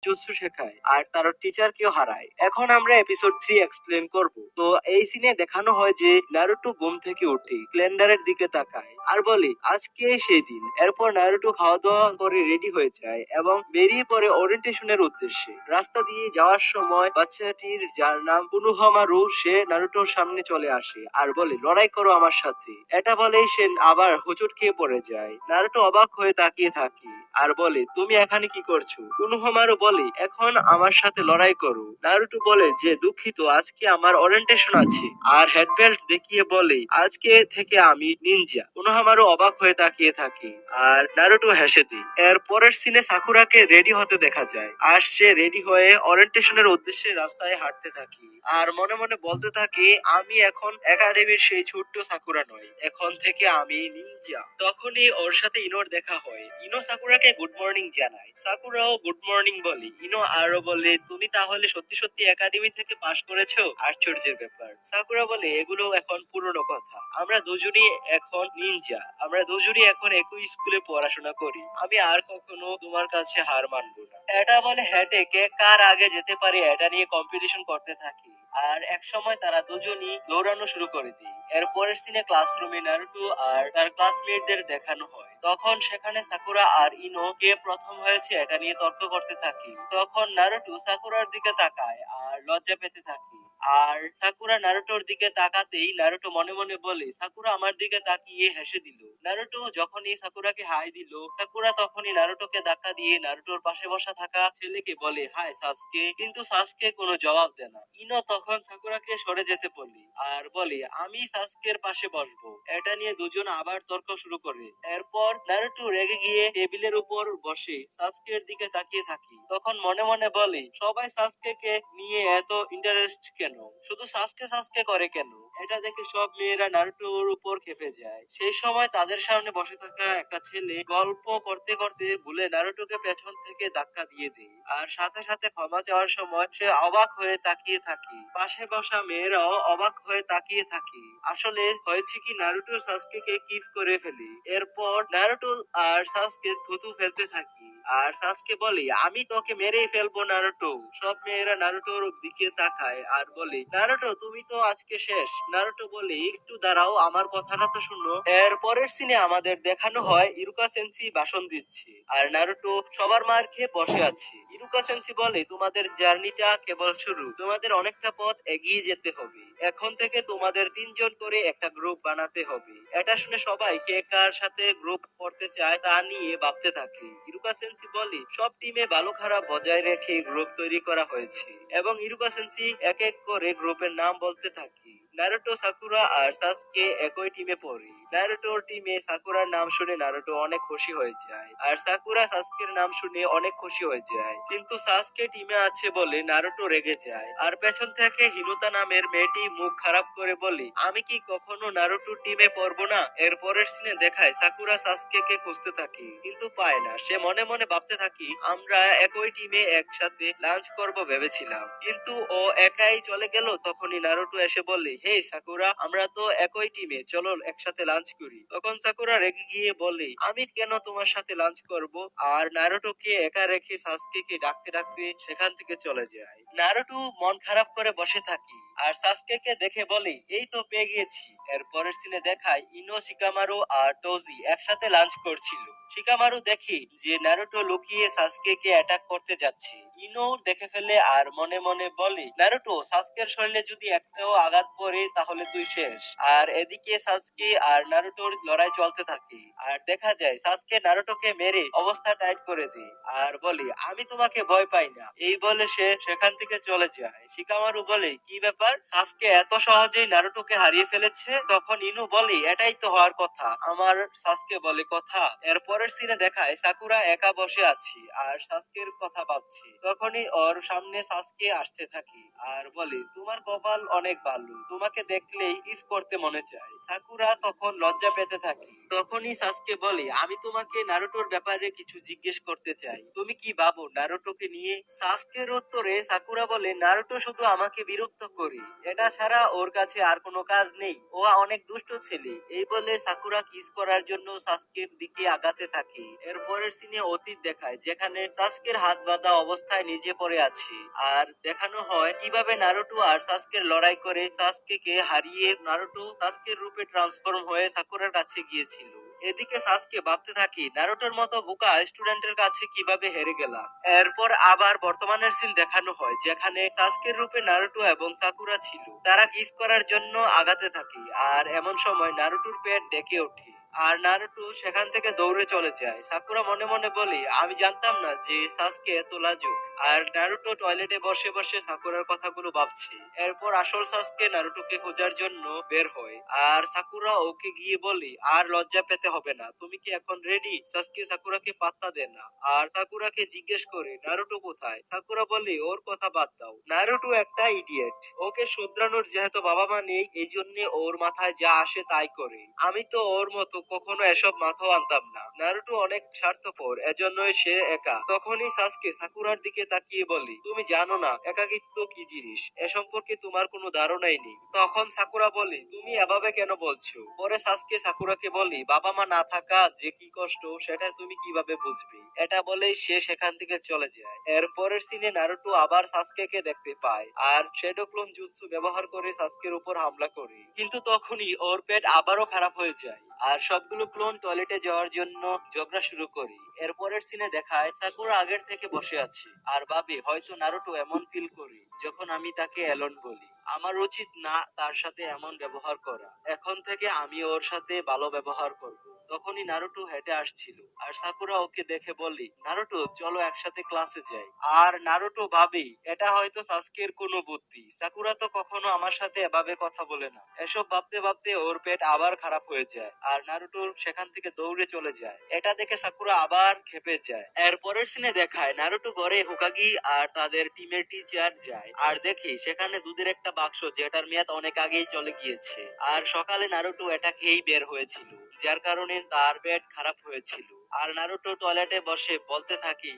Jutsu শেখায় আর তার টিচারকেও হারায়। এখন আমরা এপিসোড 3 এক্সপ্লেন করব। তো এই সিনে দেখানো হয় যে নারুটো ঘুম থেকে উঠে ক্যালেন্ডারের দিকে তাকায় আর বলে আজকে সেই দিন। এরপর নারুটো খাওয়া দাওয়া করে রেডি হয়ে যায় এবং বেরিয়ে পড়ে ওরিয়েন্টেশনের উদ্দেশ্যে। রাস্তা দিয়ে যাওয়ার সময় বাচ্চাটির যার নাম কুনোহামারু সে নারুটোর সামনে চলে আসে আর বলে লড়াই করো আমার সাথে। এটা বলেই সে আবার হোঁচট খেয়ে পড়ে যায়। নারুটো অবাক হয়ে তাকিয়ে থাকে আর বলে তুমি এখানে কি করছো? কুনোহামারু বলে এখন আমার সাথে লড়াই করো। নারুটো বলে যে দুঃখিত আজকে আমার ওরিয়েন্টেশন আছে আর হেডবেল্ট দেখিয়ে বলে আজকে থেকে আমি নিনজা। কুনোহামারু অবাক হয়ে তাকিয়ে থাকে আর নারুটো হেসে দেয়। এর পরের সিনে সাকুরাকে রেডি হতে দেখা যায় আর সে রেডি হয়ে ওরিয়েন্টেশনের উদ্দেশ্যে রাস্তায় হাঁটতে থাকে আর মনে মনে বলতে থাকে আমি এখন একাডেমির সেই ছোট্ট সাকুরা নয়, এখন থেকে আমি নিনজা। তখনই ওর সাথে ইনোর দেখা হয়। ইনো সাকুরাকে গুড মর্নিং জানায়, সাকুরাও গুড মর্নিং বলে। ইনো আরো বলে তুমি তাহলে সত্যি সত্যি একাডেমি থেকে পাশ করেছো? আশ্চর্যের ব্যাপার। সাকুরা বলে এগুলো এখন পুরনো কথা, আমরা দুজনই এখন নিনজা, আমরা দুজনই এখন একই স্কুলে পড়াশোনা করি, আমি আর কখনো তোমার কাছে হার মানবো না। এটা বলে হেঁটে কে কার আগে যেতে পারে এটা নিয়ে কম্পিটিশন করতে থাকি আর এক সময় তারা দুজনই দৌড়ানো শুরু করে দেয়। এর পরের সিনে ক্লাসরুমে নারুটো আর তার ক্লাসমেটদের দেখানো হয়। তখন সেখানে সাকুরা আর ইনো কে প্রথম হয়েছে এটা নিয়ে তর্ক করতে থাকি। তখন নারুটো সাকুরার দিকে তাকায় আর লজ্জা পেতে থাকে আর সাকুরা নারুটোর দিকে তাকাতেই নারুটো মনে মনে বলে সাকুরা আমার দিকে তাকিয়ে হেসে দিল। নারুটো যখনই সাকুরাকে হাই দিল, সাকুরা তখনই নারুটোকে ধাক্কা দিয়ে নারুটোর পাশে বসা থাকা ছেলেকে বলে হাই সাসকে, কিন্তু সাসকে কোনো জবাব দেয় না। ইনো তখন সাকুরাকে সরে যেতে বলে আর বলে আমি সাসকের পাশে বসবো। এটা নিয়ে দুজন আবার তর্ক শুরু করে। এরপর নারুটো রেগে গিয়ে টেবিলের উপর বসে সাসকের দিকে তাকিয়ে থাকি। তখন মনে মনে বলে সবাই সাসকে নিয়ে এত ইন্টারেস্ট কেন, শুধু সাসকে সাসকে করে কেন? এটা দেখে সব মেয়েরা নারুটোর উপর খেপে যায়। সেই সময় তাদের সামনে বসে থাকা একটা ছেলে গল্প করতে করতে ভুলে নারুটোকে পেছন থেকে ধাক্কা দিয়ে দেয় আর সাথে সাথে ক্ষমা চাওয়ার সময় সে অবাক হয়ে তাকিয়ে থাকে। পাশে বসা মেয়েরাও অবাক হয়ে তাকিয়ে থাকে। আসলে হয়েছে কি নারুটো সাসকেকে কিস করে ফেলে। এরপর নারুটো আর সাসকে থুতু ফেলতে থাকি আর সাসকে বলে আমি তোকে মেরেই ফেলবো নারুটো। সব মেয়েরা নারুটোর দিকে তাকায় আর বলে নারুটো তুমি তো আজকে শেষ। নারুটো বলে একটু দাঁড়াও আমার কথাটা তো শুনো। এর পরের সিনে আমাদের দেখানো হয় ইরুকা সেন্সি ভাষণ দিচ্ছে আর নারুটো সবার মার খেয়ে বসে আছে। ইরুকা সেন্সি বলে তোমাদের জার্নিটা কেবল শুরু, তোমাদের অনেকটা পথ এগিয়ে যেতে হবে। এখন থেকে তোমাদের 3 জন করে একটা গ্রুপ বানাতে হবে। এটা শুনে সবাই কে কার সাথে গ্রুপ করতে চায় তা নিয়ে ভাবতে থাকে। ইরুকা সেন্সি বলে সব টিমে ভালো খারাপ বজায় রেখে গ্রুপ তৈরি করা হয়েছে এবং ইরুকা সেন্সি এক এক করে গ্রুপের নাম বলতে থাকি। নারুটো সাকুরা আর সাসকে একই টিমে পড়ে। নারুটোর টিমে সাকুরার নাম শুনে নারুটো অনেক খুশি হয়ে যায় আর সাকুরা সাসকের নাম শুনে অনেক খুশি হয়ে যায়, কিন্তু সাসকে টিমে আছে বলে নারুটো রেগে যায় আর পেছন থেকে হিনোতা নামের মেয়েটি মুখ খারাপ করে বলে আমি কি কখনো নারুটোর টিমে পড়বো না। এর পরের সিনে দেখায় সাকুরা সাসকে কে খুঁজতে থাকে কিন্তু পায় না। সে মনে মনে ভাবতে থাকি আমরা একই টিমে একসাথে লাঞ্চ করব ভেবেছিলাম, কিন্তু ও একাই চলে গেল। তখনই নারুটো এসে বলে হে সাকুরা আমরা তো একই টিমে, চলো একসাথে লাঞ্চ করি। তখন সাকুরা রেগে গিয়ে বলে আমি কেন তোমার সাথে লাঞ্চ করব, আর নারুটোকে একা রেখে সাসকেকে ডাকতে ডাকতে সেখান থেকে চলে যায়। নারুটো মন খারাপ করে বসে থাকি আর সাসকেকে দেখে বলে এই তো পেয়ে গিয়েছি। এর পরের সিনে দেখায় ইনো শিকামারু আর টোজি একসাথে লাঞ্চ করছিল। শিকামারু দেখে যে নারুটো লুকিয়ে সাসকেকে অ্যাটাক করতে যাচ্ছে। ইনো দেখে ফেলে আর মনে মনে বলে নারুটো সাসকের শরীরে যদি একটাও আঘাত পড়ে তাহলে তুই শেষ। আর এদিকে সাসকে আর নারুটোর লড়াই চলতে থাকে আর দেখা যায় সাসকে নারুটোকে মেরে অবস্থা টাইট করে দেয় আর বলে আমি তোমাকে ভয় পাই না। এই বলে সে সেখান থেকে চলে যায়। শিকামারু বলে কি ব্যাপার, সাসকে এত সহজেই নারুটোকে হারিয়ে ফেলেছে? তখন ইনু বলে এটাই তো হওয়ার কথা। আমার সাসকে বলে কথা। এর পরের সিনে দেখায় সাকুরা একা বসে আছি আর সাসকের কথা ভাবছি। তখনই ওর সামনে সাসকে আসতে থাকি আর বলে তোমার কপাল অনেক ভালো, তোমাকে দেখলেই কিস করতে মনে চায়। সাকুরা তখন লজ্জা পেতে থাকে। তখনই সাসকে বলে আমি তোমাকে নারুটোর ব্যাপারে কিছু জিজ্ঞেস করতে চাই, তুমি কি ভাবো নারুটোকে নিয়ে? সাসকের উত্তরে সাকুরা বলে নারুটো শুধু আমাকে বিরক্ত করে, এটা ছাড়া ওর কাছে আর কোনো কাজ নেই। ও ও অনেক দুষ্ট ছেলে। এই বলে সাকুরা কিস করার জন্য সাসকের দিকে আগাতে থাকে। এরপরের সিনে অতীত দেখায় যেখানে সাসকের হাত বাঁধা অবস্থায় নিজে পড়ে আছে। আর দেখানো হয় কিভাবে নারুটো আর সাসকের লড়াই করে সাসকেকে হারিয়ে নারুটো সাসকের রূপে ট্রান্সফর্ম হয়ে সাকুরার কাছে গিয়েছিল। এদিকে সাসকে ভাবতে থাকি নারুটোর মতো বোকা স্টুডেন্টের কাছে কিভাবে হেরে গেলাম। এরপর আবার বর্তমানের সিন দেখানো হয় যেখানে সাসকের রূপে নারুটো এবং সাকুরা ছিল। তারা কিস করার জন্য আগাতে থাকে আর এমন সময় নারুটোর পেট ডেকে ওঠে আর নারুটো সেখান থেকে দৌড়ে চলে যায়। সাকুরা মনে মনে বলে আমি জানতাম না যে সাসকে এত লাজুক। আর নারুটো টয়লেটে বসে বসে সাকুরার কথাগুলো ভাবছে। এরপর আসল সাসকে নারুটোকে খোঁজার জন্য বের হয় আর সাকুরা ওকে গিয়ে বলে আর লজ্জা পেতে হবে না, তুমি কি এখন রেডি? সাসকে সাকুরাকে পাত্তা দেয় না আর সাকুরাকে জিজ্ঞেস করে নারুটো কোথায়। সাকুরা বলে ওর কথা বাদ দাও, নারুটো একটা ইডিয়েট, ওকে শুধরানোর যেহেতু বাবা মা নেই এই জন্য ওর মাথায় যা আসে তাই করে। আমি তো ওর মতো কখনো এসব মাথাও আনতাম না। নারুটো অনেক স্বার্থপর, এজন্যই সে একা। তখনই সাসকে সাকুরার দিকে তাকিয়ে বলে তুমি জানো না একাকিত্ব কি জিনিস, এ সম্পর্কে তোমার কোনো ধারণাই নেই। তখন সাকুরা বলে তুমি এভাবে কেন বলছো। পরে সাসকে সাকুরাকে বলে বাবা মা না থাকা যে কি কষ্ট সেটা তুমি কিভাবে বুঝবে। এটা বলেই সে সেখান থেকে চলে যায়। এর পরের সিনে নারুটো আবার সাসকেকে দেখতে পায় আর শ্যাডো ক্লোন জুৎসু ব্যবহার করে সাসকের উপর হামলা করে। কিন্তু তখনই ওর পেট আবারও খারাপ হয়ে যায় আর সবগুলো ক্লোন টয়লেটে যাওয়ার জন্য ঝগড়া শুরু করে। এরপরের সিনে দেখায় সাকুরা আগের থেকে বসে আছে আর ভাবে হয়তো নারুটো এমন ফিল করে যখন আমি তাকে এলন বলি। আমার উচিত না তার সাথে এমন ব্যবহার করা, এখন থেকে আমি ওর সাথে ভালো ব্যবহার করব। তখনই নারুটো হেঁটে আসছিল আর সাকুরা ওকে দেখে বলি নারুটো চলো একসাথে ক্লাসে যাই। আর নারুটো ভাবে এটা হয়তো সাসকের কোনো বুদ্ধি, সাকুরা তো কখনো আমার সাথে এভাবে কথা বলে না। এসব ভাবতে ভাবতে ওর পেট আবার খারাপ হয়ে যায় আর নারুটো সেখান থেকে দৌড়ে চলে যায়। এটা দেখে সাকুরা আবার খেপে যায়। এরপরের সিনে দেখায় নারুটো ঘরে হোকাগি আর তাদের টিমের টিচার যায় আর দেখি সেখানে দুধের একটা বাক্স যেটার মেয়াদ অনেক আগেই চলে গিয়েছে। আর সকালে নারুটো এটা খেয়েই বের হয়েছিল যার কারণে তার পেট খারাপ হয়েছিল। আর নারুটো টয়লেটে বসে বলতে থাকি